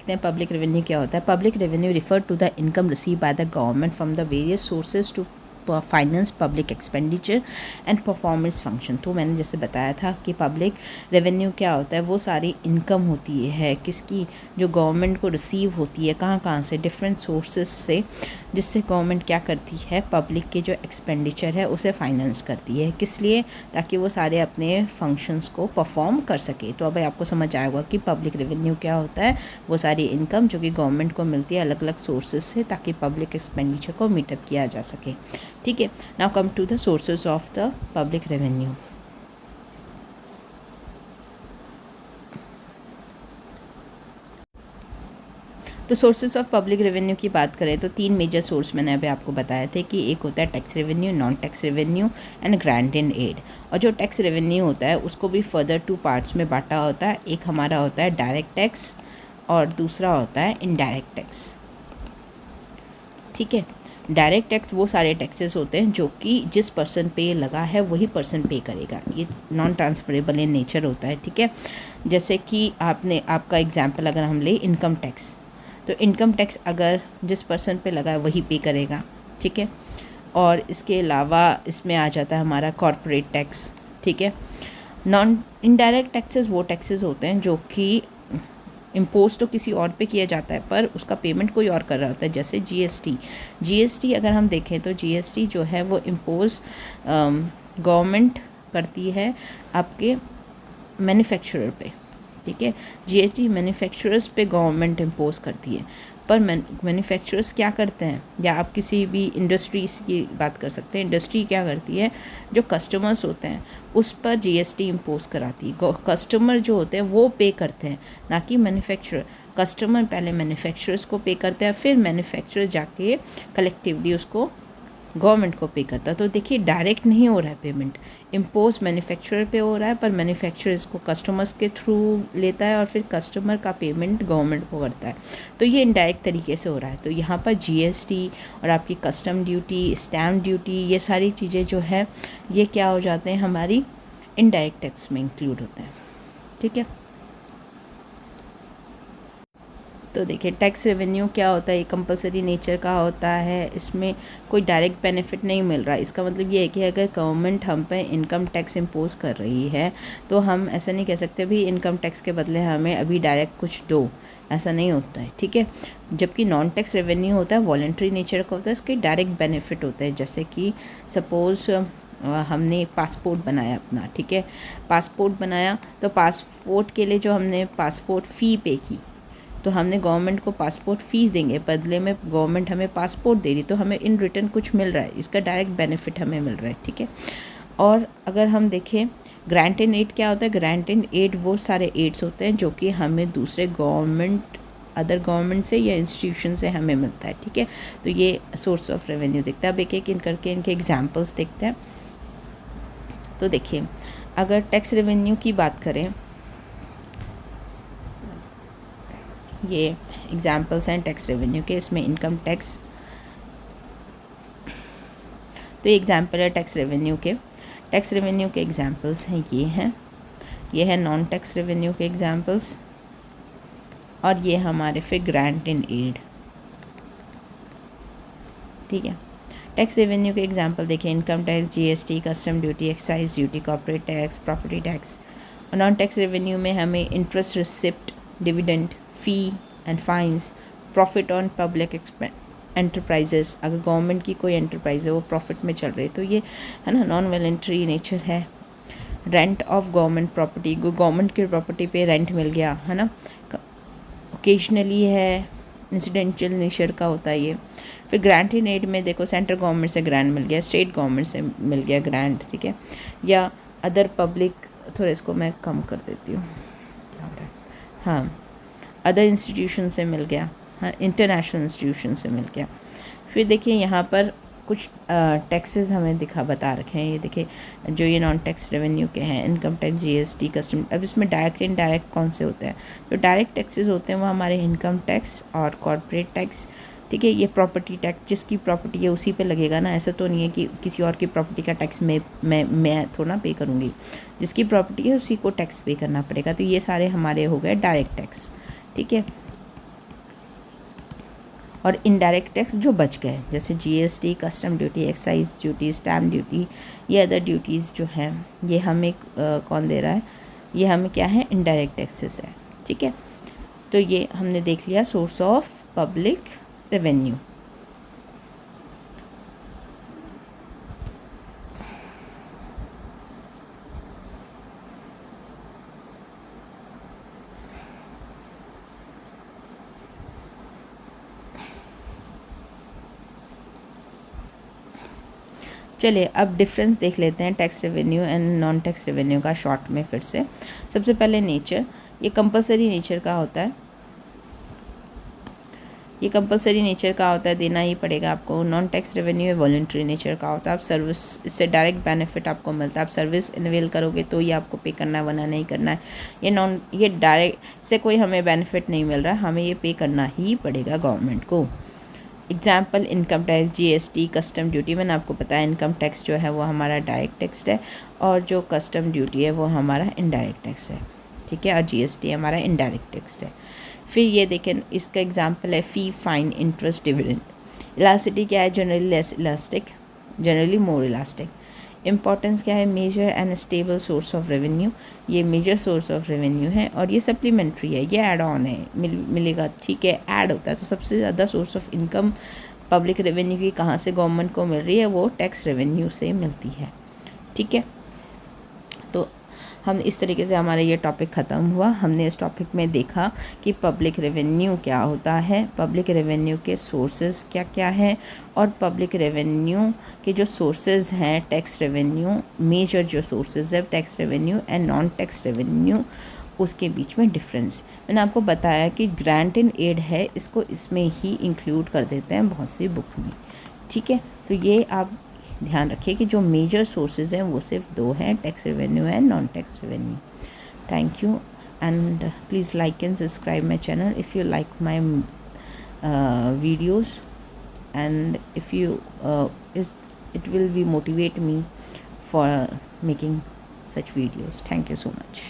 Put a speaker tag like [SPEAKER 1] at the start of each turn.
[SPEAKER 1] Public revenue क्या होता है। Public revenue refer to the income receive by the government from the various sources to finance public expenditure and performance function. तो मैंने जैसे बताया था कि पब्लिक रेवेन्यू क्या होता है, वो सारी इनकम होती है किसकी, जो गवर्नमेंट को रिसीव होती है कहाँ से, डिफरेंट सोर्सेज से, जिससे गवर्नमेंट क्या करती है, पब्लिक के जो एक्सपेंडिचर है उसे फाइनेंस करती है। किस लिए, ताकि वो सारे अपने फंक्शंस को परफॉर्म कर सके। तो अब आपको समझ आएगा कि पब्लिक रेवेन्यू क्या होता है, वो सारी इनकम जो कि गवर्नमेंट को मिलती है अलग अलग सोर्सेज से, ताकि पब्लिक एक्सपेंडिचर को मीट अप किया जा सके। ठीक है, now come to the sources of the public revenue. तो सोर्सेज ऑफ पब्लिक रेवेन्यू की बात करें तो 3 मेजर सोर्स मैंने अभी आपको बताए थे कि एक होता है tax revenue, non tax revenue and grant and aid. और जो टैक्स रेवेन्यू होता है उसको भी फर्दर 2 पार्ट्स में बांटा होता है। एक हमारा होता है डायरेक्ट टैक्स और दूसरा होता है इनडायरेक्ट टैक्स। ठीक है, डायरेक्ट टैक्स वो सारे टैक्सेस होते हैं जो कि जिस पर्सन पे लगा है वही पर्सन पे करेगा, ये नॉन ट्रांसफरेबल इन नेचर होता है। ठीक है, जैसे कि आपका एग्जांपल अगर हम ले इनकम टैक्स, तो इनकम टैक्स अगर जिस पर्सन पे लगा है वही पे करेगा। ठीक है, और इसके अलावा इसमें आ जाता है हमारा कॉर्पोरेट टैक्स। ठीक है, नॉन इनडायरेक्ट टैक्सेस वो टैक्सेस होते हैं जो कि इम्पोज तो किसी और पे किया जाता है पर उसका पेमेंट कोई और कर रहा होता है। जैसे जीएसटी अगर हम देखें तो जीएसटी जो है वो इम्पोज गवर्नमेंट करती है आपके मैन्युफैक्चरर पे। ठीक है, जीएसटी मैन्युफैक्चरर्स पे गवर्नमेंट इम्पोज करती है, पर मैन्युफैक्चरर्स क्या करते हैं, या आप किसी भी इंडस्ट्रीज की बात कर सकते हैं, इंडस्ट्री क्या करती है, जो कस्टमर्स होते हैं उस पर जीएसटी इम्पोज कराती है। कस्टमर जो होते हैं वो पे करते हैं, ना कि मैन्युफैक्चरर। कस्टमर पहले मैन्युफैक्चरर्स को पे करते हैं, फिर मैन्युफैक्चरर जाके कलेक्टिवली उसको गवर्नमेंट को पे करता है। तो देखिए डायरेक्ट नहीं हो रहा है पेमेंट, इम्पोज मैन्युफैक्चरर पे हो रहा है, पर मैन्युफैक्चरर इसको कस्टमर्स के थ्रू लेता है और फिर कस्टमर का पेमेंट गवर्नमेंट को करता है। तो ये इनडायरेक्ट तरीके से हो रहा है। तो यहाँ पर जीएसटी और आपकी कस्टम ड्यूटी, स्टैम्प ड्यूटी, ये सारी चीज़ें जो है ये क्या हो जाते हैं, हमारी इनडायरेक्ट टैक्स में इंक्लूड होते हैं। ठीक है, तो देखिए टैक्स रेवेन्यू क्या होता है, ये कंपलसरी नेचर का होता है, इसमें कोई डायरेक्ट बेनिफिट नहीं मिल रहा। इसका मतलब ये है कि अगर गवर्नमेंट हम पे इनकम टैक्स इम्पोज कर रही है तो हम ऐसा नहीं कह सकते भी इनकम टैक्स के बदले हमें अभी डायरेक्ट कुछ दो, ऐसा नहीं होता है। ठीक है, जबकि नॉन टैक्स रेवेन्यू होता है वॉलंटरी नेचर का होता है, इसके डायरेक्ट बेनिफिट होते हैं। जैसे कि सपोज़ हमने पासपोर्ट बनाया अपना, ठीक है, पासपोर्ट बनाया तो पासपोर्ट के लिए जो हमने पासपोर्ट फ़ी पे की, तो हमने गवर्नमेंट को पासपोर्ट फ़ीस देंगे, बदले में गवर्नमेंट हमें पासपोर्ट दे रही, तो हमें इन रिटर्न कुछ मिल रहा है, इसका डायरेक्ट बेनिफिट हमें मिल रहा है। ठीक है, और अगर हम देखें ग्रांट एंड एड क्या होता है, ग्रांट एंड एड वो सारे एड्स होते हैं जो कि हमें दूसरे गवर्नमेंट, अदर गवर्नमेंट से या इंस्टीट्यूशन से हमें मिलता है। ठीक है, तो ये सोर्स ऑफ रेवेन्यू दिखता है। अब एक एक इन करके इनके एग्जाम्पल्स देखते हैं। तो देखिए अगर टैक्स रेवेन्यू की बात करें, ये एग्जाम्पल्स हैं टैक्स रेवेन्यू के, इसमें इनकम टैक्स, तो ये एग्जाम्पल है टैक्स रेवेन्यू के। टैक्स रेवेन्यू के एग्जाम्पल्स हैं, ये है नॉन टैक्स रेवेन्यू के एग्जाम्पल्स, और ये हमारे फिर ग्रांट एंड एड। ठीक है, टैक्स रेवेन्यू के एग्जाम्पल देखिए, income tax, GST, custom duty, excise duty, corporate tax, property tax. और नॉन टैक्स रेवेन्यू में हमें interest receipt, dividend, fee and fines, profit on public enterprises, अगर गवर्नमेंट की कोई एंटरप्राइज है वो प्रॉफिट में चल रही है तो ये है ना नॉन वॉलंटरी नेचर है। Rent of government property, government की प्रॉपर्टी पे रेंट मिल गया, है ना, ओकेजनली है, इंसिडेंशियल नेचर का होता है ये। फिर ग्रांट इन एड में देखो सेंट्रल गवर्नमेंट से ग्रांट मिल गया, स्टेट गवर्नमेंट से मिल गया ग्रांट, ठीक है, या अदर पब्लिक, थोड़ा इसको मैं कम कर देती हूँ, हाँ, अदर इंस्टीट्यूशन से मिल गया, हाँ, इंटरनेशनल इंस्टीट्यूशन से मिल गया। फिर देखिए यहाँ पर कुछ टैक्सेस हमें बता रखे हैं, ये देखिए जो ये नॉन टैक्स रेवेन्यू के हैं, इनकम टैक्स, जीएसटी, कस्टम। अब इसमें डायरेक्ट इनडायरेक्ट कौन से होते हैं, जो डायरेक्ट टैक्सेस होते हैं वो हमारे इनकम टैक्स और कॉर्पोरेट टैक्स। ठीक है, ये प्रॉपर्टी टैक्स, जिसकी प्रॉपर्टी है उसी पे लगेगा ना, ऐसा तो नहीं है कि किसी और की प्रॉपर्टी का टैक्स मैं थोड़ा पे करूँगी, जिसकी प्रॉपर्टी है उसी को टैक्स पे करना पड़ेगा। तो ये सारे हमारे हो गए डायरेक्ट टैक्स। ठीक है, और इनडायरेक्ट टैक्स जो बच गए, जैसे GST, custom duty, excise duty, stamp duty, ये अदर ड्यूटीज़ जो हैं ये हमें कौन दे रहा है, ये हमें क्या है, इनडायरेक्ट टैक्सेस है। ठीक है, तो ये हमने देख लिया सोर्स ऑफ पब्लिक रेवेन्यू। चलिए अब डिफरेंस देख लेते हैं tax revenue and non tax revenue का शॉर्ट में फिर से। सबसे पहले नेचर, ये कंपलसरी नेचर का होता है, ये कंपलसरी नेचर का होता है, देना ही पड़ेगा आपको। Non tax revenue voluntary nature का होता है, आप सर्विस, इससे डायरेक्ट बेनिफिट आपको मिलता है, आप सर्विस इनवेल करोगे तो ये आपको पे करना है वरना नहीं करना है। ये डायरेक्ट से कोई हमें बेनिफिट नहीं मिल रहा है, हमें ये पे करना ही पड़ेगा गवर्नमेंट को। Example income tax, GST, custom duty. मैंने आपको बताया इनकम टैक्स जो है वो हमारा डायरेक्ट टैक्स है और जो कस्टम ड्यूटी है वो हमारा इनडायरेक्ट टैक्स है। ठीक है, और जीएसटी हमारा इनडायरेक्ट टैक्स है। फिर ये देखें, इसका एग्जांपल है fee, fine, interest, dividend. Elasticity क्या है, generally less elastic, generally more elastic. Importance क्या है, major and stable source of revenue, ये मेजर सोर्स ऑफ रेवेन्यू है और ये सप्लीमेंट्री है, ये ऐड ऑन है, मिलेगा। ठीक है, ऐड होता है। तो सबसे ज़्यादा source of income public revenue की कहाँ से गवर्नमेंट को मिल रही है, वो टैक्स रेवेन्यू से मिलती है। ठीक है, तो हम इस तरीके से हमारा ये टॉपिक ख़त्म हुआ। हमने इस टॉपिक में देखा कि पब्लिक रेवेन्यू क्या होता है, पब्लिक रेवेन्यू के सोर्सेज क्या क्या हैं और पब्लिक रेवेन्यू के जो सोर्सेज हैं टैक्स रेवेन्यू, मेजर जो सोर्सेज है tax revenue and non tax revenue, उसके बीच में डिफरेंस। मैंने आपको बताया कि ग्रांट एंड एड है, इसको इसमें ही इंक्लूड कर देते हैं बहुत सी बुक में। ठीक है, तो ये आप ध्यान रखिए कि जो मेजर सोर्सेज हैं वो सिर्फ दो हैं, tax revenue and non tax revenue. Thank you and please like and subscribe my channel if you like my videos, and if you it will be motivate me for making such videos. Thank you so much.